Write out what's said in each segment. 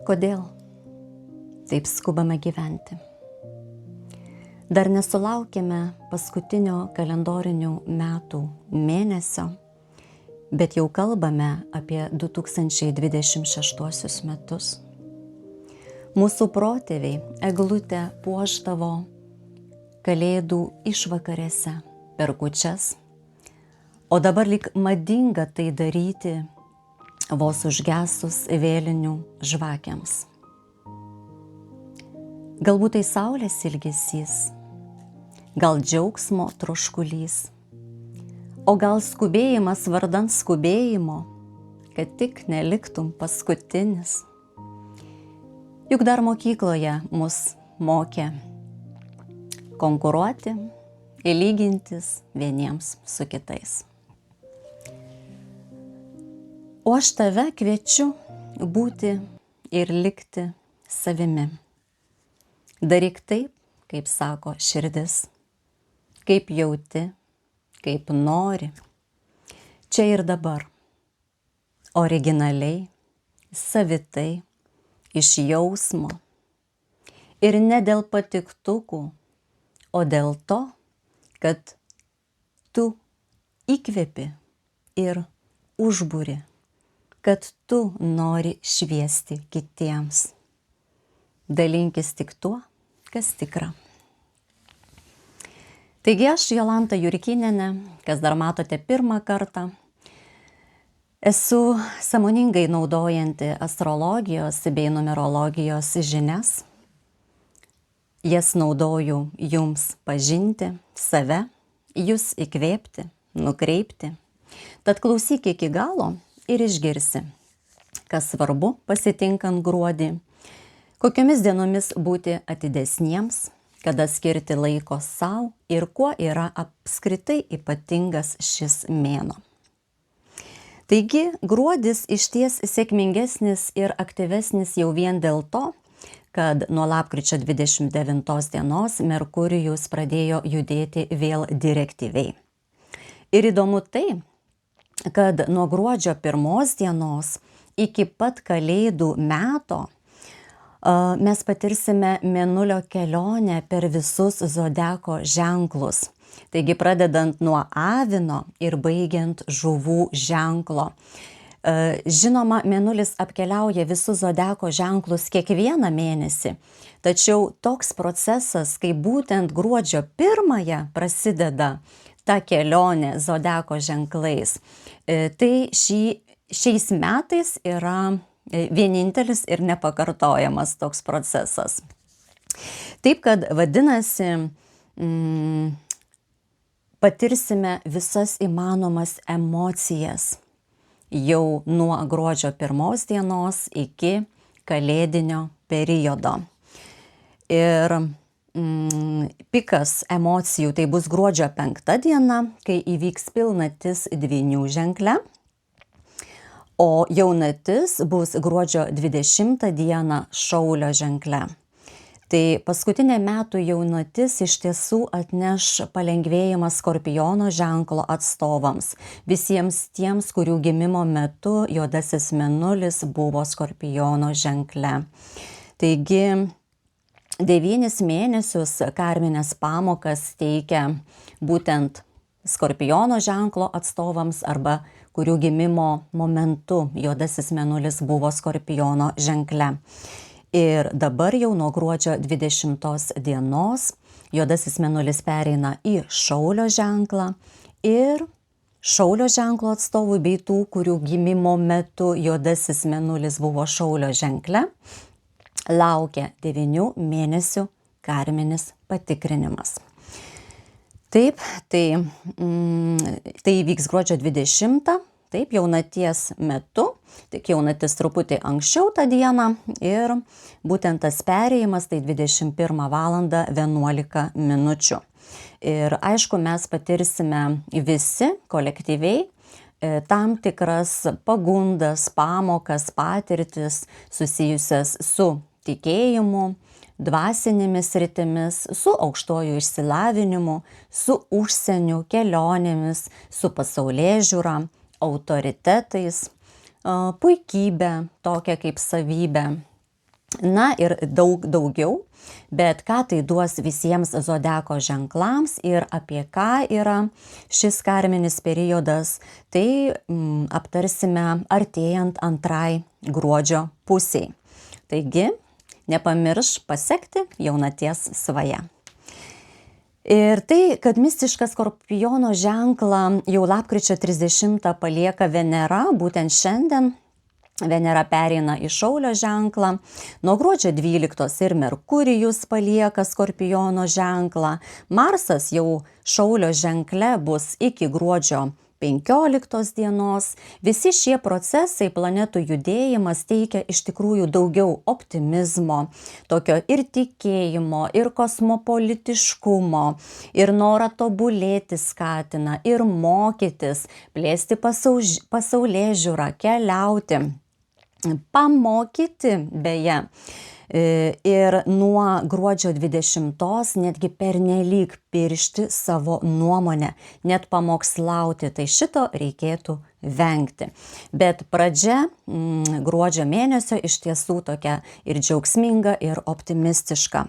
Kodėl taip skubame gyventi? Dar nesulaukėme paskutinio kalendorinių metų mėnesio, bet jau kalbame apie 2026 metus. Mūsų protėviai eglutę puošdavo kalėdų išvakarėse per kūčias, o dabar lyg madinga tai daryti vos užgesus vėlinių žvakėms. Galbūt tai saulės ilgesys, gal džiaugsmo troškulys, o gal skubėjimas vardan skubėjimo, kad tik neliktum paskutinis. Juk dar mokykloje mus mokė konkuruoti ir lygintis vieniems su kitais. O aš tave kviečiu būti ir likti savimi. Daryk taip, kaip sako širdis, kaip jauti, kaip nori. Čia ir dabar. Originaliai, savitai, iš jausmo. Ir ne dėl patiktukų, o dėl to, kad tu įkvepi ir užburi, kad tu nori šviesti kitiems. Dalinkis tik tuo, kas tikra. Taigi aš, Jolanta Jurkynenė, kas dar matote pirmą kartą, esu sąmoningai naudojanti astrologijos bei numerologijos žinias. Jas naudoju jums pažinti save, jūs įkvėpti, nukreipti. Tad klausyk iki galo ir išgirsi, kas svarbu pasitinkant gruodį, kokiomis dienomis būti atidesniems, kada skirti laiko sau ir kuo yra apskritai ypatingas šis mėnuo. Taigi, gruodis išties sėkmingesnis ir aktyvesnis jau vien dėl to, kad nuo lapkričio 29 dienos Merkurijus pradėjo judėti vėl direktyviai. Ir įdomu tai, kad nuo gruodžio 1 dienos iki pat kalėdų meto mes patirsime mėnulio kelionę per visus zodiako ženklus. Taigi pradedant nuo avino ir baigiant žuvų ženklo. Žinoma, mėnulis apkeliauja visus zodiako ženklus kiekvieną mėnesį, tačiau toks procesas, kai būtent gruodžio 1 prasideda ta kelionė zodiako ženklais, tai šiais metais yra vienintelis ir nepakartojamas toks procesas. Taip kad vadinasi, patirsime visas įmanomas emocijas jau nuo gruodžio 1 dienos iki kalėdinio periodo. Ir pikas emocijų tai bus gruodžio 5 diena, kai įvyks pilnatis Dvynių ženkle, o jaunatis bus gruodžio 20 dieną Šaulio ženkle. Tai paskutinė metų jaunatis iš tiesų atneš palengvėjimą Skorpiono ženklo atstovams, visiems tiems, kurių gimimo metu juodasis mėnulis buvo Skorpiono ženkle. Taigi 9 mėnesius karmines pamokas teikia būtent Skorpiono ženklo atstovams arba kurių gimimo momentu juodasis mėnulis buvo Skorpiono ženkle. Ir dabar jau nuo gruodžio 20 dienos juodasis mėnulis pereina į Šaulio ženklą ir Šaulio ženklo atstovų bei tų, kurių gimimo metu juodasis mėnulis buvo Šaulio ženkle, laukia 9 mėnesių karminis patikrinimas. Taip, tai įvyks gruodžio 20, taip, jaunaties metu, tik jaunatis truputį anksčiau tą dieną ir būtent tas perėjimas tai 21 valandą 11 minučių. Ir aišku, mes patirsime visi kolektyviai tam tikras pagundas, pamokas, patirtis susijusias su tikėjimu, dvasinėmis sritimis, su aukštuoju išsilavinimu, su užsieniu, kelionėmis, su pasaulėžiūra, autoritetais, puikybė, tokia kaip savybė, Na ir daugiau, bet ką tai duos visiems zodiako ženklams ir apie ką yra šis karminis periodas, tai aptarsime artėjant antrai gruodžio pusiai. Taigi, nepamirš pasekti jaunaties svaja. Ir tai, kad mistišką Skorpiono ženklą jau lapkričio 30 palieka Venera, būtent šiandien Venera pereina į Šaulio ženklą, nuo gruodžio 12 ir Merkurijus palieka Skorpiono ženklą, Marsas jau Šaulio ženkle bus iki gruodžio 15 dienos. Visi šie procesai, planetų judėjimas teikia iš tikrųjų daugiau optimizmo, tokio ir tikėjimo, ir kosmopolitiškumo, ir norą tobulėti skatina, ir mokytis, plėsti pasaulėžiūrą, keliauti, pamokyti beje. Ir nuo gruodžio 20 netgi pernelyg piršti savo nuomonę, net pamokslauti, tai šito reikėtų vengti. Bet pradžia gruodžio mėnesio iš tiesų tokia ir džiaugsminga, ir optimistiška.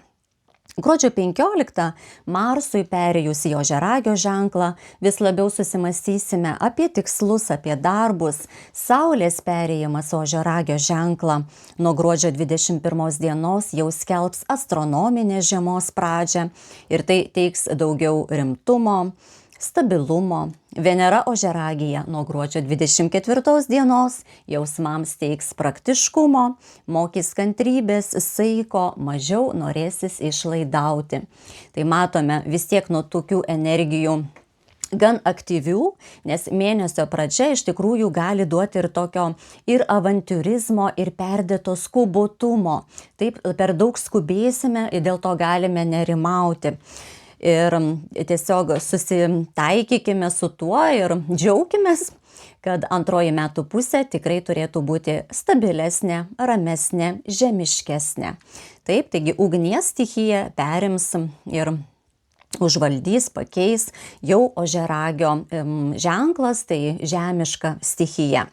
Gruodžio 15 Marsui perėjus į Ožiaragio ženklą vis labiau susimąstysime apie tikslus, apie darbus. Saulės perėjimas Ožiaragio ženklą nuo gruodžio 21 dienos jau skelbs astronominės žiemos pradžią ir tai teiks daugiau rimtumo, stabilumo. Venera Ožiaragyje nuo gruodžio 24 dienos jausmams teiks praktiškumo, mokys kantrybės, saiko, mažiau norėsis išlaidauti. Tai matome vis tiek nuo tokių energijų gan aktyvių, nes mėnesio pradžia iš tikrųjų gali duoti ir tokio ir avantiūrizmo, ir perdėto skubotumo. Taip, per daug skubėsime ir dėl to galime nerimauti. Ir tiesiog susitaikykime su tuo ir džiaukimės, kad antroji metų pusė tikrai turėtų būti stabilesnė, ramesnė, žemiškesnė. Taip, taigi ugnies stichija perims ir užvaldys, pakeis jau Ožiaragio ženklas, tai žemiška stichija.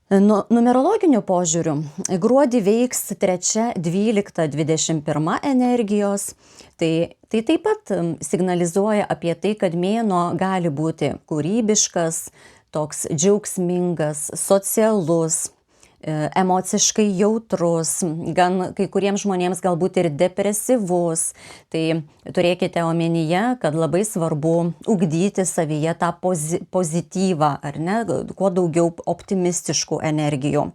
Numerologiniu požiūriu gruodį veiks 3, 12, 21 energijos. Tai taip pat signalizuoja apie tai, kad mėnuo gali būti kūrybiškas, toks džiaugsmingas, socialus, emociškai jautrus, gan kai kuriems žmonėms galbūt ir depresyvus. Tai turėkite omenyje, kad labai svarbu ugdyti savyje tą pozityvą, ar ne, kuo daugiau optimistiškų energijų.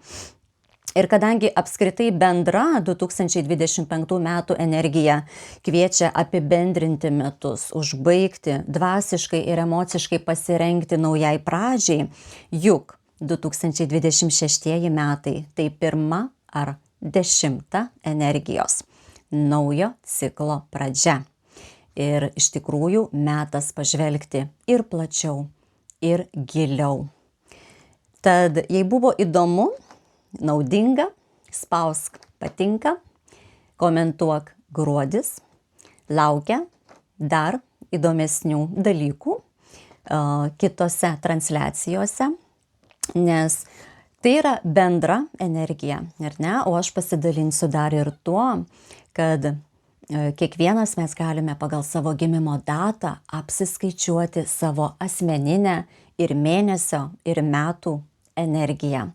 Ir kadangi apskritai bendra 2025 metų energija kviečia apibendrinti metus, užbaigti, dvasiškai ir emociškai pasirengti naujai pradžiai, juk 2026 metai tai 1 ar 10 energijos naujo ciklo pradžia. Ir iš tikrųjų metas pažvelgti ir plačiau, ir giliau. Tad jei buvo įdomu, naudinga, spausk patinka, komentuok gruodis, laukia dar įdomesnių dalykų kitose transliacijose, nes tai yra bendra energija, ar ne? O aš pasidalinsiu dar ir tuo, kad kiekvienas mes galime pagal savo gimimo datą apsiskaičiuoti savo asmeninę ir mėnesio, ir metų energiją.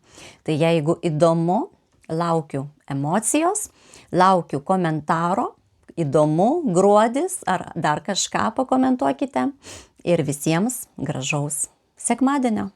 Tai jeigu įdomu, laukiu emocijos, laukiu komentaro, įdomu, gruodis ar dar kažką pakomentuokite ir visiems gražaus sekmadienio.